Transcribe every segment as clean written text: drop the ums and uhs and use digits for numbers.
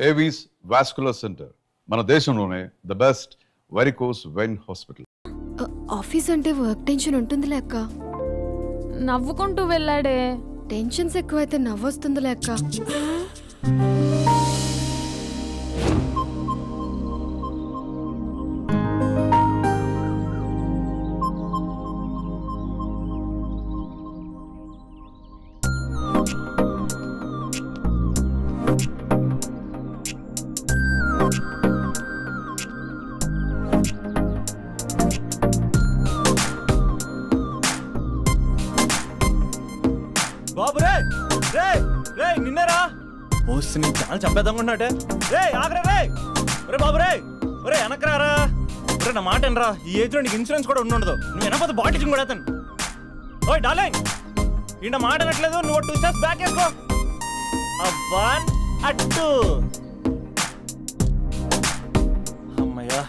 Avis vascular centre, మన దేశంలోనే the best varicose vein hospital. Office అంటే వర్క్ టెన్షన్ ఉంటుంది అక్క. నవ్వుకుంటూ వెళ్ళాడే. టెన్షన్స్ ఎక్కువైతే నవ్వొస్తుంది అక్క. బాబు రే రే రే నిన్నరా పోస్ట్ నీ ఛానల్ చంపేద్దామన్నట్టే. రే ఆగరా రే. రే బాబు రే. రే వెనకరారా. రే నా మాట అనరా. ఈ ఏజ్ లో నీకు ఇన్సూరెన్స్ కూడా ఉండదు. నువ్వు వెనకపోతే బాటింగ్ కూడా అతను. ఓయ్ డార్లింగ్, ఈ నా మాట అనట్లేదు. నువ్వు 2 స్టెప్స్ బ్యాక్ వేసుకో. అవ్వన్ అట్టు. అమ్మయ్యా,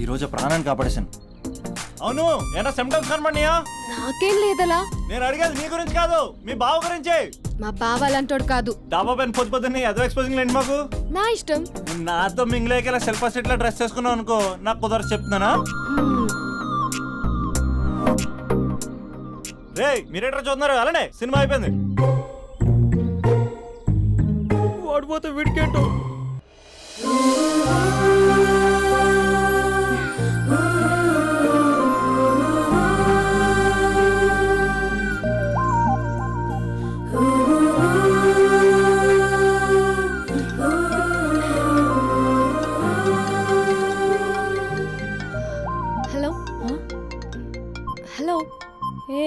ఈరోజు ప్రాణాన్ని కాపాడేశాను. అవును, ఏనా సిమ్టమ్స్ కనబడినాయా? నాకేం లేదలా. నేను అడిగేది నీ గురించి కాదు, మీ బావ గురించి. మా బావ అలాంటోడు కాదు. డాబా పైన పొద్దున్నే ఏదో ఎక్స్పోజింగ్ లేండి మాకు. నా ఇష్టం. నాతో మింగిలేక సెల్ఫ్ అసిస్టెంట్ డ్రెస్ చేసుకున్నావు అనుకో, నాకు కుదరదు చెప్తున్నానా. రే మీరేట్రా చూస్తున్నారు? అలానే సినిమా అయిపోయింది. వాడిపోతే వీడికేంటో. Hello hello. ఏ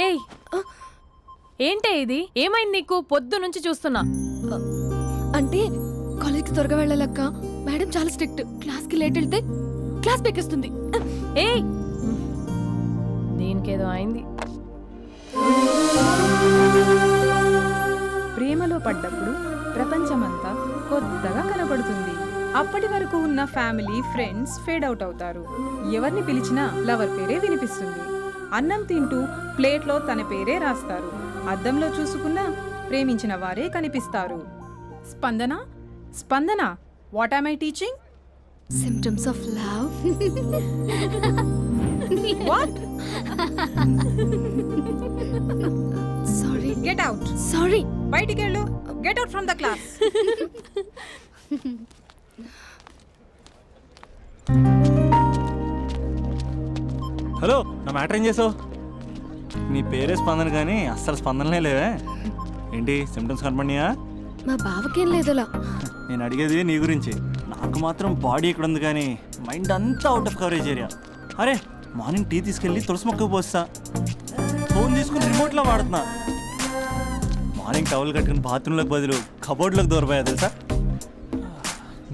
ఏయ్, ఏంటే ఇది? ఏమైంది నీకు? పొద్దు నుంచి చూస్తున్నా. అంటే కాలేజ్కి త్వరగా వెళ్ళాలక్క. మేడం చాలా స్ట్రిక్ట్. క్లాస్కి లేట్ వెళ్తే క్లాస్ పెక్కిస్తుంది. ఏయ్, దీనికేదో అయింది. ప్రేమలో పడ్డప్పుడు ప్రపంచమంతా కొత్తగా కనబడుతుంది. అప్పటి వరకు ఉన్న ఫ్యామిలీ ఫ్రెండ్స్ ఫేడ్ అవుట్ అవుతారు. ఎవరిని పిలిచినా లవర్ పేరే వినిపిస్తుంది. అన్నం తింటూ ప్లేట్లో తన పేరే రాస్తారు. అద్దంలో చూసుకున్నా ప్రేమించిన వారే కనిపిస్తారు. Spandana Spandana, what am I teaching? Symptoms of love. What? Sorry. Get out. Sorry. బయటికి వెళ్ళు. Get out from the class. Hello, నా మ్యాటర్ ఏం చేసావు? నీ పేరే స్పందన కానీ అస్సలు స్పందనలే లేవే. ఏంటి సిమ్టమ్స్ కనపడినాయా? మా బావకేం లేదలా. నేను అడిగేది నీ గురించి. నాకు మాత్రం బాడీ ఇక్కడ ఉంది కానీ మైండ్ అంతా అవుట్ ఆఫ్ కవరేజ్ ఏరియా. అరే మార్నింగ్ టీ తీసుకెళ్ళి తులసి మొక్కకు పోస్తా. ఫోన్ తీసుకుని రిమోట్లో వాడుతున్నా. మార్నింగ్ టవల్ కట్టుకుని బాత్రూంలోకి బదులు కబోర్డ్లోకి దూరపోయా తెలుసా.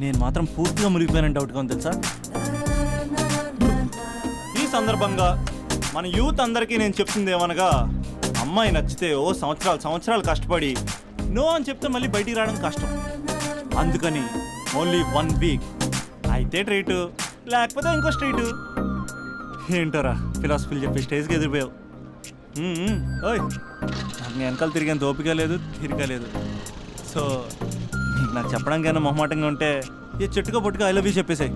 నేను మాత్రం పూర్తిగా మునిగిపోయానని డౌట్గా ఉంది తెలుసా. ఈ సందర్భంగా మన యూత్ అందరికీ నేను చెప్తుంది ఏమనగా, అమ్మాయి నచ్చితే ఓ సంవత్సరాలు కష్టపడి నో అని చెప్తే మళ్ళీ బయటికి రావడం కష్టం. అందుకని ఓన్లీ 1 వీక్ అయితే ట్రీటు, లేకపోతే ఇంకో స్ట్రీటు. ఏంటోరా ఫిలాసఫీలు చెప్పి స్టేజ్కి ఎదిరిపోయావు. ఓయ్, నాకు వెనకాల తిరిగేంత ఓపిక లేదు, తీరిక లేదు. సో నీకు నాకు చెప్పడానికైనా మొహమాటంగా ఉంటే ఏ చెట్టుగా పొట్టుగా ఐ లవ్ యూ చెప్పేసాయి.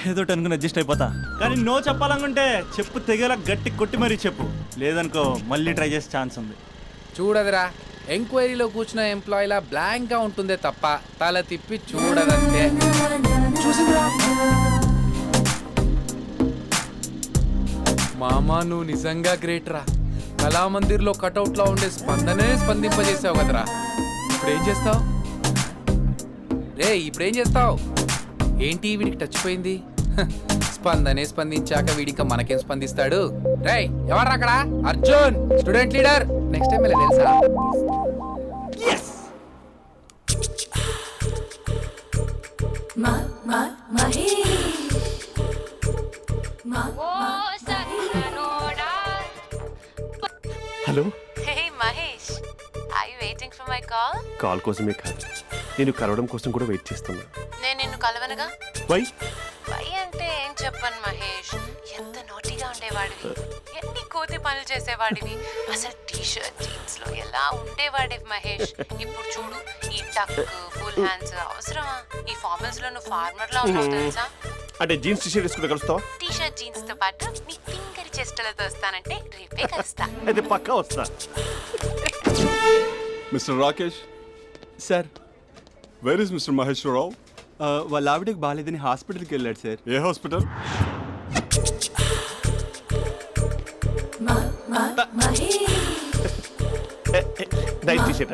ఏదో అనుకుని అడ్జస్ట్ అయిపోతా. కానీ నో చెప్పాలనుకుంటే చెప్పు తెగేలా గట్టి కొట్టి మరీ చెప్పు. లేదనుకో మళ్ళీ ట్రై చేసే ఛాన్స్ ఉంది. చూడదురా, ఎంక్వైరీలో కూర్చున్న ఎంప్లాయీలా బ్లాంక్గా ఉంటుందే తప్ప తల తిప్పి చూడదంతే. చూసిందిరా మామా, నువ్వు నిజంగా గ్రేట్ రా. కళామందిర్లో కటౌట్లో ఉండే స్పందనే స్పందింపజేసావు కదరా. ఇప్పుడేం చేస్తావు రే? ఇప్పుడేం చేస్తావు? ఏంటి వీడికి టచ్ పోయింది? స్పందనే స్పందించాక వీడిక మనకేం స్పందిస్తాడు? రేయ్ ఎవరు అక్కడ? Arjun, student leader. Next time ఇలా తెలుసా? Hello Hey Mahesh, are you waiting for my call? Call కోసమే కాదు, నేను కలవడం కోసం కూడా వెయిట్ చేస్తున్నా. నేను నిన్ను కలవనుగా. వై? వై అంటే ఏం చెప్పను మహేష్, ఎంత నోటిగా ఉండేవాడివి, ఎన్ని కోతి పనులు చేసేవాడివి, అసలు టీ షర్ట్ జీన్స్ లో ఎలా ఉండేవాడివి మహేష్. ఇప్పుడు చూడు, ఈ టక్ ఫుల్ హ్యాండ్స్ అవసరమా? ఈ ఫార్మల్స్ లో నువ్వు ఫార్మర్ లా ఉన్నావు తెలుసా. అంటే జీన్స్ టీ షర్ట్ వేసుకుంటే కలుస్తావా? టీ షర్ట్ జీన్స్ తో పాటు నీ ఫింగర్ చెస్టలతో వస్తానంటే రేపే కలుస్తా. అయితే పక్కా వస్తా. Mister Rakesh, sir where is mister Maheshwara Rao? వాళ్ళ ఆవిడకి బాగాలేదని హాస్పిటల్కి వెళ్ళాడు సార్. ఏ హాస్పిటల్? Night T-shirt.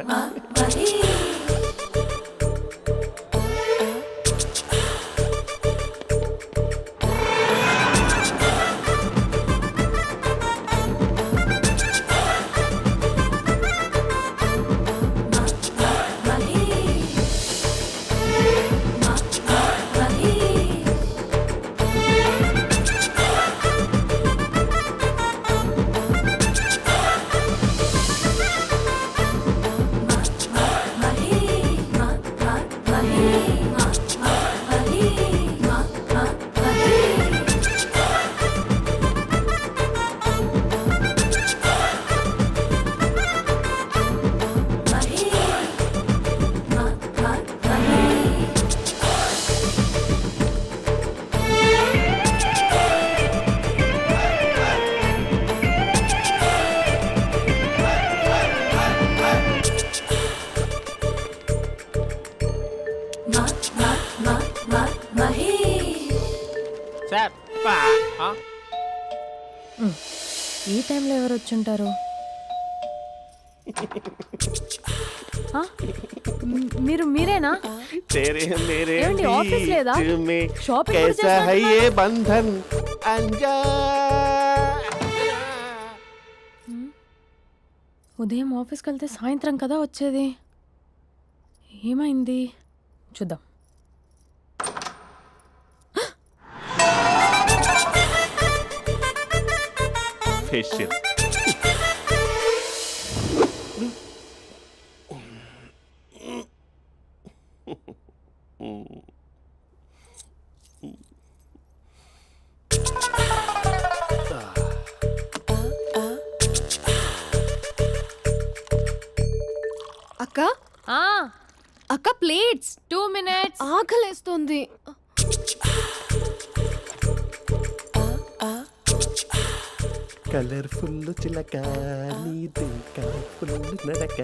ఈ టైంలో ఎవరు వచ్చుంటారు? ఆ? మీరేనా? ఏమండి, ఆఫీస్ లేదా? షాపింగ్ కూడా చేస్తున్నారు? ఉదయం ఆఫీస్కి వెళ్తే సాయంత్రం కదా వచ్చేది. ఏమైంది చూద్దాం. ఫేషియల్. అక్క ఆ, అక్క ప్లేట్స్ 2 minutes. ఆకలేస్తుంది. కలర్ఫుల్ చిలక నీదే కలర్ఫుల్ నడక,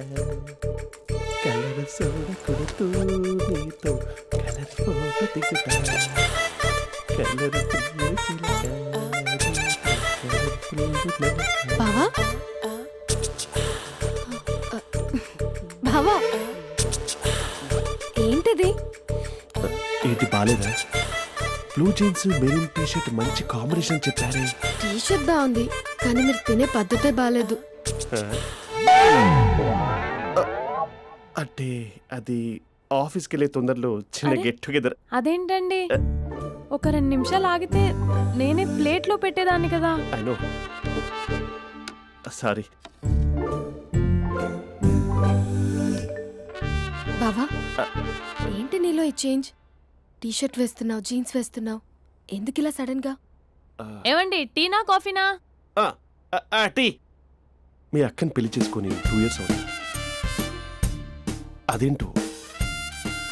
కలర్ సోడ కొడుతూ నీతో కలర్ ఫోటో దిగుతా, కలర్ఫుల్ చిలక బావా బావా ఏంటిది? ఏంటి బాలేదా? Blue jeans maroon T shirt మంచి కాంబినేషన్ చెప్పారే. టీ షర్ట్ బాగుంది కానీ మీరు తినే పద్ధతే బాగాలేదు. అంటే అది ఆఫీస్కి వెళ్ళే తొందరలో చిన్న అరే? Get together. అదేంటండి, ఒక 2 నిమిషాలు ఆగితే నేనే ప్లేట్లో పెట్టేదాన్ని కదా. I know, sorry. బావా ఏంటి నీలో ఈ చేంజ్? టీ షర్ట్ వేస్తున్నావు, జీన్స్ వేస్తున్నావు, ఎందుకు ఇలా సడన్ గా? ఏమండి, టీనా కాఫీనా? టీ. మీ అక్కని పెళ్లి చేసుకొని 2 years అవుతుంది. అదేంటో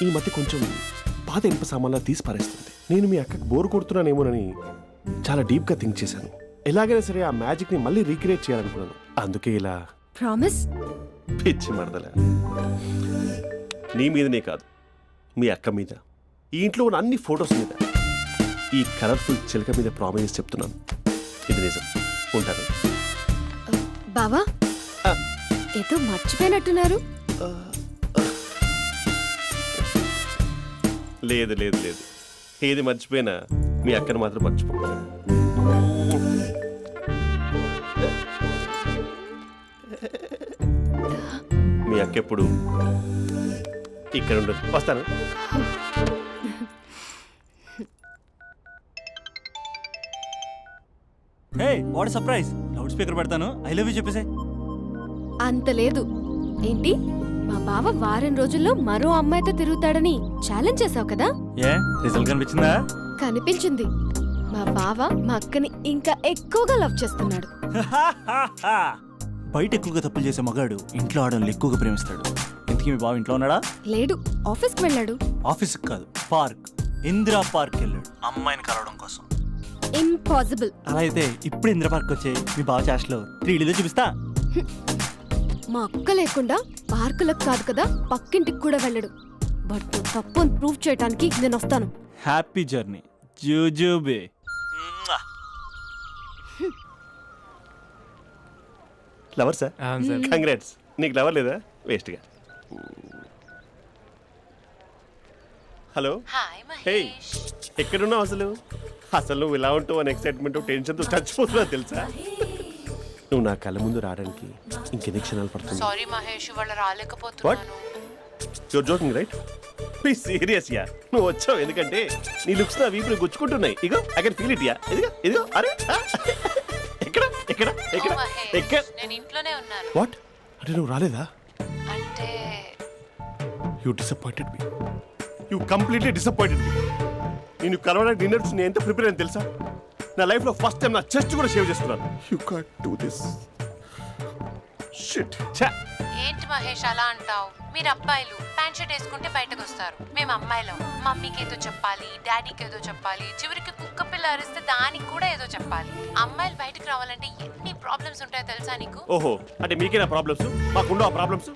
ఈ మధ్య కొంచెం పాత ఇనుప సామాన్లా తీసి పారేస్తుంది. నేను మీ అక్కకు బోరు కొడుతున్నానేమోనని చాలా డీప్గా థింక్ చేశాను. ఎలాగైనా సరే ఆ మ్యాజిక్ని మళ్ళీ రీక్రియేట్ చేయాలనుకున్నాను. అందుకే ఇలా. ప్రామిస్? పిచ్చి మరదల, నీ మీదనే కాదు, మీ అక్క మీద, ఈ ఇంట్లో ఉన్న అన్ని ఫొటోస్ మీద, ఈ కలర్ఫుల్ చిలక మీద ప్రామిస్ చెప్తున్నాను. ఇది నిజం. ఉంటాను. బావా ఏదో మర్చిపోయినట్టున్నారు. లేదు లేదు లేదు, ఏది మర్చిపోయినా మీ అక్కను మాత్రం మర్చిపో. మీ అక్క ఎప్పుడు ఇక్కడ ఉండదు. వస్తాను. Hey what surprise, loud speaker పెడతాను, ఐ లవ్ యూ చెప్పేసే. అంత లేదు. ఏంటి, మా బావ వారం రోజుల్లో మరో అమ్మాయితో తిరుగుతాడని ఛాలెంజ్ చేసావు కదా? ఏ రిజల్ట్ కనిపించిందా? కనిపించింది. మా బావ మా అక్కని ఇంకా ఎక్కువగా లవ్ చేస్తున్నాడు. బయట ఎక్కువగా తప్పులు చేసే మగాడు ఇంట్లో ఆడవాళ్ళు ఎక్కువగా ప్రేమిస్తాడు. ఇంతకీ మీ బావ ఇంట్లో ఉన్నాడా? లేడు, ఆఫీస్కి వెళ్ళాడు. ఆఫీస్కి కాదు, పార్క్, ఇందిరా పార్క్ వెళ్ళాడు అమ్మాయిని కలవడం కోసం. ఇంపాసిబుల్. అలా అయితే ఇప్పుడు ఇందిరా పార్క్ వచ్చే మీ బావ చాష్లో 3Dలో చూపిస్తా. మా అక్క లేకుండా పార్కులకు కాదు కదా, పక్కింటికి కూడా వెళ్ళడు. బట్ నువ్వు తప్పు అని ప్రూవ్ చేయడానికి నేను వస్తాను. హ్యాపీ జర్నీ జూజూబే. Lover sir, congrats. నీకు లవర్ లేదా? వేస్ట్గా. Hello, hi hey, Mahesh. ఎక్కడున్నావు అసలు? అసలు నువ్వు ఇలా ఉంటావు అని ఎక్సైట్మెంట్ టెన్షన్తో చచ్చిపోతున్నా తెలుసా? నువ్వు నా కళ్ళ ముందు రావడానికి ఇంకెన్ని క్షణాలు పడుతుంది? సారీ మహేష్, ఇవాళ రాలేకపోతున్నాను. Your joking right? Please serious yeah. నువ్వు వచ్చావు ఎందుకంటే నీ లుక్స్ నా వీపులు గుచ్చుకుంటున్నాయి. ఇగో I can feel it yeah. ఇదిగో ఇదిగో. అరే ఎక్కడ ఎక్కడ ఎక్కడ ఓ మహేష్, ఎక్కడ? నేను ఇంట్లోనే ఉన్నాను. వాట్ అంటే నువ్వు రాలేదా? అంటే you disappointed me. You completely disappointed me. నేను కలవడానికి డిన్నర్స్ నేను ఎంత ప్రిపేర్ అని తెలుసా? నా లైఫ్లో ఫస్ట్ టైం నా చెస్ట్ కూడా సేవ్ చేస్తున్నాను. You can't do this shit. ఏంటి మహేష్ అలా అంటావు? మీరు అబ్బాయిలు ప్యాంట్ షర్ట్ వేసుకుంటే బయటకు వస్తారు. మేము అమ్మాయిలం మమ్మీకి ఏదో చెప్పాలి, డాడీకి ఏదో చెప్పాలి, చివరికి కుక్క పిల్ల అరిస్తే దానికి కూడా ఏదో చెప్పాలి. అమ్మాయిలు బయటకు రావాలంటే ఎన్ని ప్రాబ్లమ్స్ ఉంటాయో తెలుసా నీకు? ఓహో, అంటే మీకేనా ప్రాబ్లమ్స్? మాకుండా ఆ ప్రాబ్లమ్స్?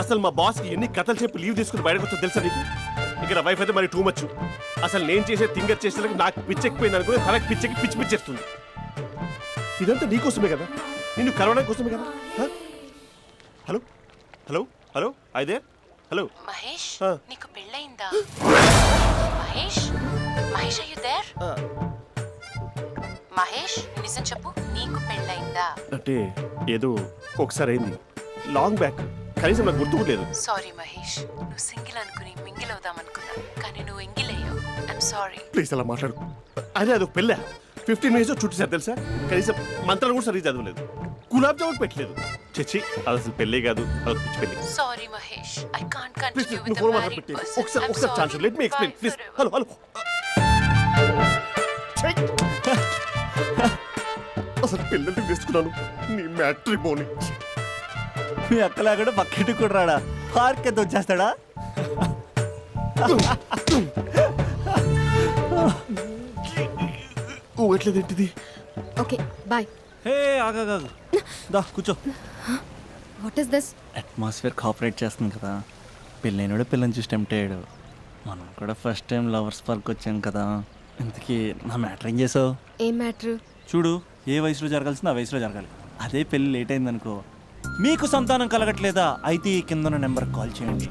అసలు మా బాస్కి ఎన్ని కథలు చెప్పి లీవ్ తీసుకుని బయటకు వచ్చో తెలుసా నీకు? ఇక్కడ వైఫ్ అయితే మరి టూ మచ్. అసలు నేను చేసే థింగర్ చేసేందుకు నాకు పిచ్చెక్కిపోయింది అనుకుని తనకి పిచ్చెక్కి పిచ్చి పిచ్చేస్తుంది. ఇదంతా నీకోసమే కదా, నిన్ను కలవడానికి కోసమే కదా. హలో హలో హలో, అయితే హలో మహేష్, ఆ. నీకు పెళ్ళయిందా? Mahesh, Mahesh are you there? Mahesh నిజం చెప్పు, నీకు పెళ్ళయిందా? అంటే ఏదో ఒకసారి అయింది, లాంగ్ బ్యాక్, కనీసం నాకు గుర్తుకులేదు. సారీ మహేష్, నువ్వు సింగిల్ అనుకుని మింగిల్ అవుదాం అనుకున్నా, కానీ నువ్వు ఎంగిల్ అయ్యావు. I'm sorry. ప్లీజ్ అలా మాట్లాడు. అదే అదొక పెళ్ళా, 15 minutes చుట్టేసారు తెలుసా? కనీసం మంత్రాలు కూడా సరిగ్గా చదవలేదు, గులాబ్ జామున్ పెట్టలేదు. చచ్చి, అది అసలు పెళ్ళే కాదు, అదొక పిచ్చి పెళ్ళి. Sorry Mahesh, I can't please continue నువ్వు విత్ ఫోన్ ద మాట్లాడి మ్యారీడ్ పెట్టి పర్సన్. ఒకసారి chance let me explain please. Hello hello. అసలు పెళ్ళంటే తీసుకున్నాను నీ మ్యాట్రిమోని. మీ అక్కలాగా పక్కింటికి కూడా రాడా? పార్క్ ఎంత వచ్చేస్తాడా? ఓ ఎట్లేదేంటిది? Okay bye. హే ఆగా దా కూర్చో. What is this? Atmosphere cooperate చేస్తుంది కదా. పెళ్ళైనడు పిల్లని చూసి టెంప్ట్ అయ్యాడు. మనం కూడా ఫస్ట్ టైం లవర్స్ పార్క్ వచ్చాం కదా. ఇంతకీ నా మ్యాటర్ ఏం చేసావు? ఏం మ్యాటర్? చూడు, ఏ వయసులో జరగాల్సిందో ఆ వయసులో జరగాలి. అదే పెళ్ళి లేట్ అయిందనుకో, మీకు సంతానం కలగట్లేదా అయితే ఈ కింద ఉన్న నెంబర్కి కాల్ చేయండి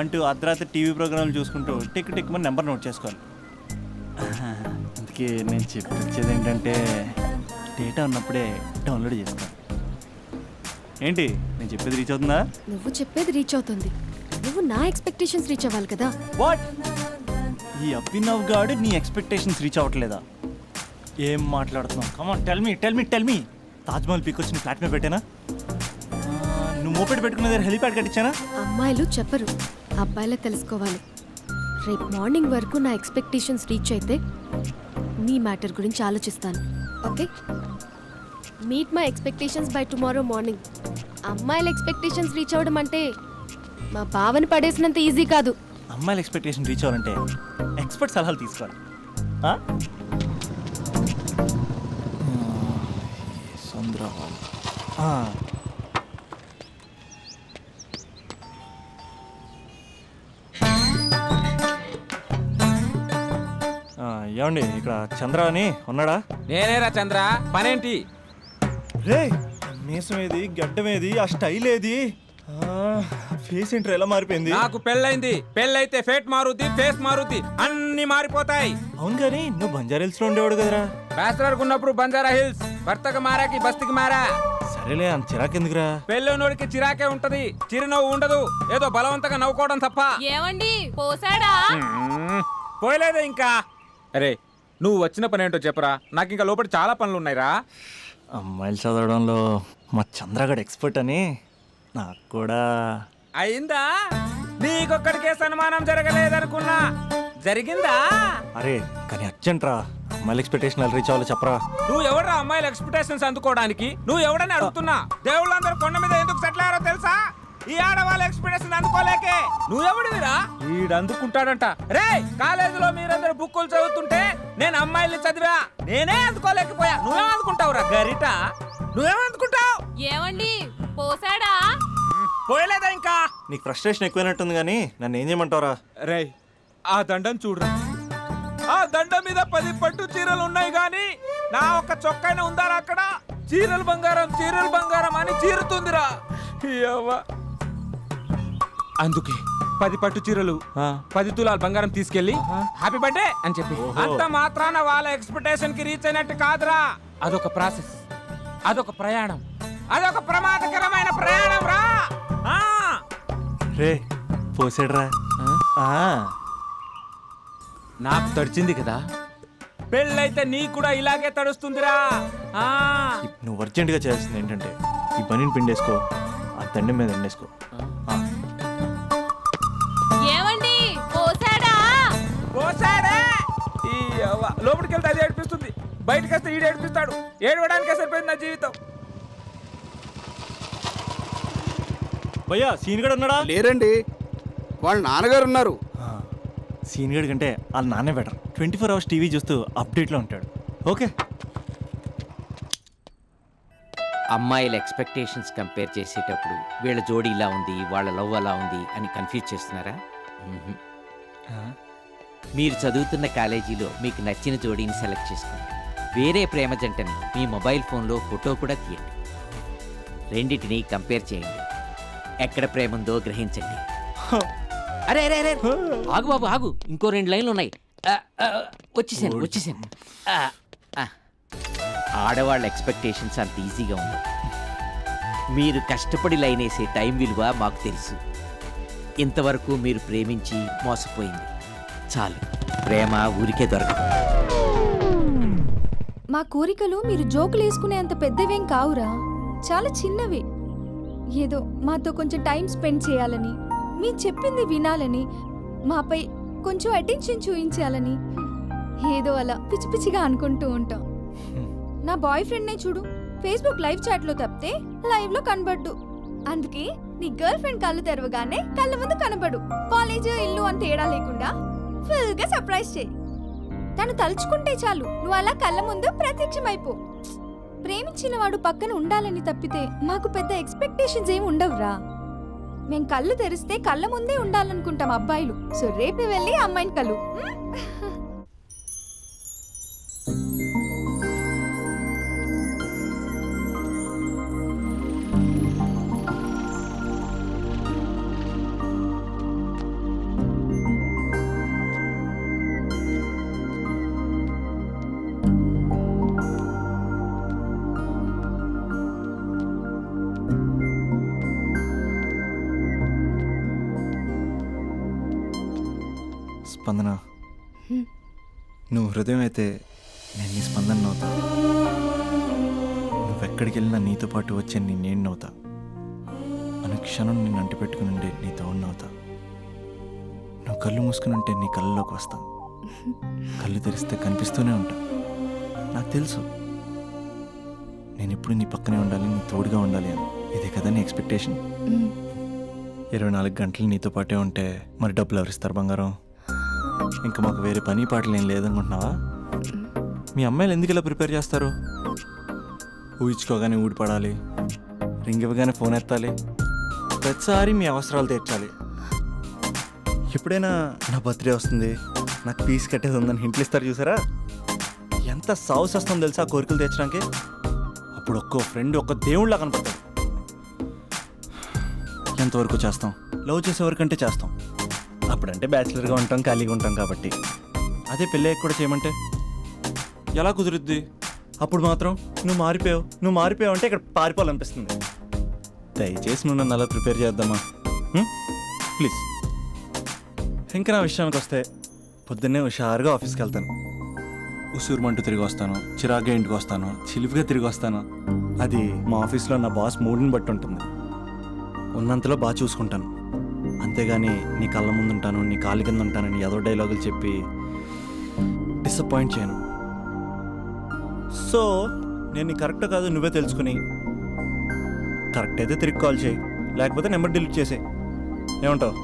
అంటూ అర్ధరాత్రి టీవీ ప్రోగ్రాంలు చూసుకుంటూ టిక్ టిక్ మన నెంబర్ నోట్ చేసుకోవాలి. అందుకే నేను చెప్పించేది ఏంటంటే డేటా ఉన్నప్పుడే డౌన్లోడ్ చేసుకోవాలి. ఏంటి నేను చెప్పేది రీచ్ అవుతుందా? నువ్వు చెప్పేది రీచ్ అవుతుంది, నువ్వు నా ఎక్స్పెక్టేషన్స్ రీచ్ అవ్వాలి కదా. వాట్? ఈ అభినవ్ గాడు నీ ఎక్స్పెక్టేషన్స్ రీచ్ అవ్వట్లేదా? ఏం మాట్లాడుతున్నావు? Come on tell me. Taj Mahal peak వచ్చి నీ ఫ్లాట్ మీద పెట్టానా? నువ్వు మోపెట్ పెట్టుకున్న దగ్గర హెలిప్యాడ్ కట్టించానా? అమ్మాయిలు చెప్పరు, అబ్బాయిలే తెలుసుకోవాలి. రేపు మార్నింగ్ వరకు నా ఎక్స్పెక్టేషన్స్ రీచ్ అయితే నీ మ్యాటర్ గురించి ఆలోచిస్తాను. Okay, meet my expectations by tomorrow morning. అమ్మాయిల ఎక్స్పెక్టేషన్స్ రీచ్ అవ్వడం అంటే మా బావని పడేసినంత ఈజీ కాదు. అమ్మాయిల ఎక్స్పెక్టేషన్ రీచ్ అవ్వాలంటే ఎక్స్పర్ట్ సలహాలు తీసుకోవాలి. ఏమండి, ఇక్కడ చంద్ర అని ఉన్నాడా? నేనేరా చంద్ర, పనేంటి? రే, మీసం ఏది, గడ్డం ఏది, ఆ స్టైల్ ఏది, ఫేస్ ఏంట్రా ఎలా మారిపోయింది? నాకు పెళ్ళైంది, పెళ్ళైతే ఫేట్ మారుతి, ఫేస్ మారుతి, అన్ని మారిపోతాయి. అవును కానీ నువ్వు బంజారా హిల్స్ లో ఉండేవాడు కదరా? బ్యాచిలర్ ఉన్నప్పుడు బంజారా హిల్స్, భర్తకు మారాకి బస్తికి మారా. సరేలే, అంత చిరాకెందుకురా? పెళ్ళోనోడికి చిరాకే ఉంటది, చిరునవ్వు ఉండదు, ఏదో బలవంతంగా నవ్వుకోవడం తప్ప. ఏమండి పోసాడా? పోయలేదే ఇంకా. అరే నువ్వు వచ్చిన పని ఏంటో చెప్పరా, నాకు ఇంకా లోపల చాలా పనులు ఉన్నాయిరా. అమ్మాయిలు చదవడంలో మా చంద్రగడ్ ఎక్స్పర్ట్ అని నాకు కూడా. అయిందా? నీకొక్కడికే సన్మానం జరగలేదనుకున్నా, జరిగిందా? అరే కానీ అర్జెంట్ రా, అమ్మాయిల ఎక్స్పెక్టేషన్ రీచ్ అవ్వాలో చెప్పరా. నువ్వు ఎవడ్రా అమ్మాయిల ఎక్స్పెక్టేషన్స్ అందుకోవడానికి? నువ్వు ఎవడని అడుగుతున్నా. దేవుళ్ళందరూ కొండ మీద ఎందుకు సెటిల్ అయ్యారో తెలుసా? ఈ ఆడవాళ్ళ ఎక్స్పెక్టేషన్ అందుకోలేకే. నువ్వెవడివిరా? వీడు అందుకుంటాడంట. రే కాలేజీలో మీరందరూ బుక్కులు చదువుతుంటే నేను అమ్మాయిల్ని చదివా, నేనే అందుకోలేకపోయా. నువ్వేం అందుకుంటావురా గరిట? నువ్వేం అందుకుంటావు? ఏమండి పోసాడా? పోయలేదా ఇంకా? నీకు ఫ్రస్ట్రేషన్ ఎక్కువైనట్టుంది కానీ నన్ను ఏం చేయమంటావురా. రే ఆ దండం చూడరా, ఆ దండం మీద 10 పట్టు చీరలు ఉన్నాయి గాని నా ఒక్క చొక్కాయిన ఉందారా అక్కడ? చీరలు బంగారం అని చీరుతుందిరా. యవ్వ. అందుకే 10 పట్టు చీరలు 10 తులాల బంగారం తీసుకెళ్లి హ్యాపీ బర్త్డే అని చెప్పి. అంత మాత్రాన వాళ్ళ ఎక్స్పెక్టేషన్ కి రీచ్ అయినట్టు కాదురా. అదొక ప్రాసెస్, అదొక ప్రయాణం, అదొక ప్రమాదకరమైన ప్రయాణం రా. రే పోసాడురా. నాకు తడిచింది కదా, పెళ్ళైతే నీ కూడా ఇలాగే తడుస్తుందిరా. నువ్వు అర్జెంటుగా చేయాల్సింది ఏంటంటే ఈ పనిని పిండేసుకో, ఆ దండం మీద ఎండేసుకో. ఏమండి పోసాడా? పోసాడే. ఈ యవ్వ. లోపలికి వెళ్తే అది ఏడిపిస్తుంది, బయటకు వస్తే ఈడు ఏడిపిస్తాడు. ఏడవడానికే సరిపోయింది నా జీవితం. భయ్యా సీన్ కూడా ఉన్నాడా? లేరండి, వాళ్ళ నాన్నగారు ఉన్నారు. సీనియర్ కంటే వాళ్ళ నాన్నే బెటర్. 24 hours టీవీ చూస్తూ అప్డేట్లో ఉంటాడు. ఓకే. అమ్మాయిల ఎక్స్పెక్టేషన్స్ కంపేర్ చేసేటప్పుడు వీళ్ళ జోడి ఇలా ఉంది, వాళ్ళ లవ్ అలా ఉంది అని కన్ఫ్యూజ్ చేస్తున్నారా? మీరు చదువుతున్న కాలేజీలో మీకు నచ్చిన జోడీని సెలెక్ట్ చేసుకోండి. వేరే ప్రేమ జంటని మీ మొబైల్ ఫోన్లో ఫోటో కూడా తీయండి. రెండింటిని కంపేర్ చేయండి. ఎక్కడ ప్రేమ ఉందో గ్రహించండి. అరే అరే అరే ఆగు బాబు ఆగు, ఇంకో 2 లైన్లు ఉన్నాయి. వచ్చేసాను. ఆడవాళ్ళ ఎక్స్పెక్టేషన్స్ అంత ఈజీగా ఉండవు. మీరు కష్టపడి లైన్ వేసే టైం విలువ మాకు తెలుసు. ఇంతవరకు మీరు ప్రేమించి మోసపోయింది చాలు. ప్రేమ ఊరికే దొరకదు. మా కోరికలు మీరు జోకులు వేసుకునేంత పెద్దవేం కావురా, చాలా చిన్నవి. ఏదో మాతో కొంచెం టైం స్పెండ్ చేయాలని, మీ చెప్పింది వినాలని, మాపై కొంచెం అటెన్షన్ చూపించాలని ఏదో అలా పిచ్చి పిచ్చిగా అనుకుంటూ ఉంటాం. నా బాయ్ ఫ్రెండ్నే చూడు, ఫేస్బుక్ లైవ్ చాట్లో తప్పితే లైవ్లో కనబడ్డు. అందుకే నీ గర్ల్ ఫ్రెండ్ కళ్ళు తెరవగానే కళ్ళ ముందు కనబడు. కాలేజ్ ఇల్లు అని తేడా లేకుండా ఫుల్గా సర్ప్రైజ్ చేయి. తను తలుచుకుంటే చాలు నువ్వు అలా కళ్ళ ముందు ప్రత్యక్షమైపో. ప్రేమించిన వాడు పక్కన ఉండాలని తప్పితే మాకు పెద్ద ఎక్స్పెక్టేషన్స్ ఏమి ఉండవురా. మేం కళ్ళు తెరిస్తే కళ్ళ ముందే ఉండాలనుకుంటాం అబ్బాయిలు. సో రేపే వెళ్ళి అమ్మాయిని కలు. స్పందన, నువ్వు హృదయం అయితే నేను నీ స్పందన నవ్వుతా. నువ్వెక్కడికి వెళ్ళినా నీతో పాటు వచ్చే నేను నవ్వుతా. అనుక్షణం నిన్ను అంటి పెట్టుకుని ఉండే నీ తోడు నవ్వుతా. నువ్వు కళ్ళు మూసుకుని ఉంటే నీ కళ్ళలోకి వస్తా. కళ్ళు తెరిస్తే కనిపిస్తూనే ఉంటా. నాకు తెలుసు నేను ఎప్పుడు నీ పక్కనే ఉండాలి, నీ తోడుగా ఉండాలి అని. ఇదే కదా నీ ఎక్స్పెక్టేషన్? 24 గంటలు నీతో పాటే ఉంటే మరి డబ్బులు ఎవరిస్తారు బంగారం? ఇంకా మాకు వేరే పని పాటలు ఏం లేదనుకుంటున్నావా? మీ అమ్మాయిలు ఎందుకు ఇలా ప్రిపేర్ చేస్తారు? ఊహించుకోగానే ఊడిపడాలి, రింగ్ ఇవ్వగానే ఫోన్ ఎత్తాలి, ప్రతిసారి మీ అవసరాలు తీర్చాలి. ఎప్పుడైనా నా బర్త్డే వస్తుంది, నాకు ఫీజు కట్టేది ఉందని హింట్లు ఇస్తారు చూసారా? ఎంత సాహసం వస్తుందో తెలుసా కోరికలు తీర్చడానికి? అప్పుడు ఒక్కో ఫ్రెండ్ ఒక్క దేవుళ్ళ కనపడతాడు. ఎంతవరకు చేస్తాం? లవ్ చేసేవరకంటే చేస్తాం. అప్పుడంటే బ్యాచిలర్గా ఉంటాం, ఖాళీగా ఉంటాం కాబట్టి. అదే పెళ్ళయ్యాక కూడా చేయమంటే ఎలా కుదురుద్ది? అప్పుడు మాత్రం నువ్వు మారిపోయావు అంటే ఇక్కడ పారిపోవాలనిపిస్తుంది. దయచేసి నువ్వు నన్ను అలా ప్రిపేర్ చేద్దామా ప్లీజ్. ఇంకా నా విషయానికి వస్తే పొద్దున్నే హుషారుగా ఆఫీస్కి వెళ్తాను. ఉసూరుమంటూ తిరిగి వస్తాను, చిరాగ్గా ఇంటికి వస్తాను, చిలిపిగా తిరిగి వస్తాను. అది మా ఆఫీస్లో నా బాస్ మూడ్ని బట్టి ఉంటుంది. ఉన్నంతలో బాగా చూసుకుంటాను, అంతేగాని నీ కళ్ళ ముందు ఉంటాను, నీ కాళ్ళ కింద ఉంటానని ఏదో డైలాగులు చెప్పి డిసప్పాయింట్ చేయను. సో నేను నీ కరెక్ట్ కాదు నువ్వే తెలుసుకుని కరెక్ట్ అయితే తిరిగి కాల్ చేయి, లేకపోతే నెంబర్ డిలీట్ చేసే. ఏమంటావు?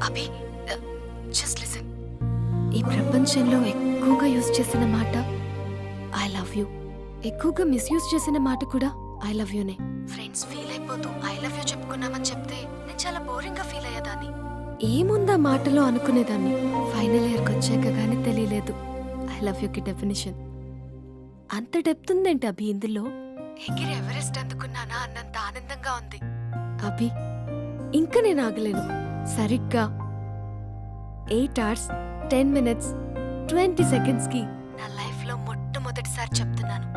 అభి, జస్ట్ లిసన్. ఈ ప్రపంచంలో ఎక్కువగా యూజ్ చేసిన మాట ఐ లవ్ యూ, ఎక్కువగా మిస్యూజ్ చేసిన మాట కూడా ఐ లవ్ యూనే. ఫ్రెండ్స్ ఫీల్ అయిపోతూ ఐ లవ్ యూ చెప్పుకున్నామని చెప్తే నేను చాలా బోరింగ్ గా ఫీల్ అయ్యేదాన్ని. ఏముందా మాటలో అనుకునేదాన్ని. ఫైనల్ ఇయర్కి వచ్చాక కానీ తెలియలేదు ఐ లవ్ యూకి డెఫినేషన్. అంత డెప్త్ ఉందేంటి అభి ఇందులో? ఎగిరి ఎవరెస్ట్ అందుకున్నానా అన్నంత ఆనందంగా ఉంది అభి. ఇంకా నేను ఆగలేను. సరిగ్గా 8 hours 10 minutes 20 seconds కి నా లైఫ్ లో మొట్టమొదటిసారి చెప్తున్నాను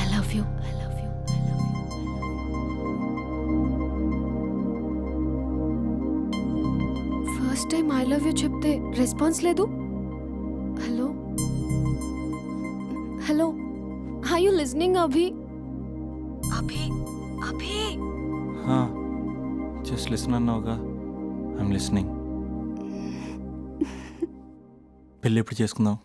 I love you, I love you, I love you. First time I love you చెప్తే రెస్పాన్స్ లేదు. Hello hello, are you listening Abhi? Abhi Abhi just listen అన్నావుగా, ఐఎమ్ లిసనింగ్. పెళ్ళి ఎప్పుడు చేసుకుందాం?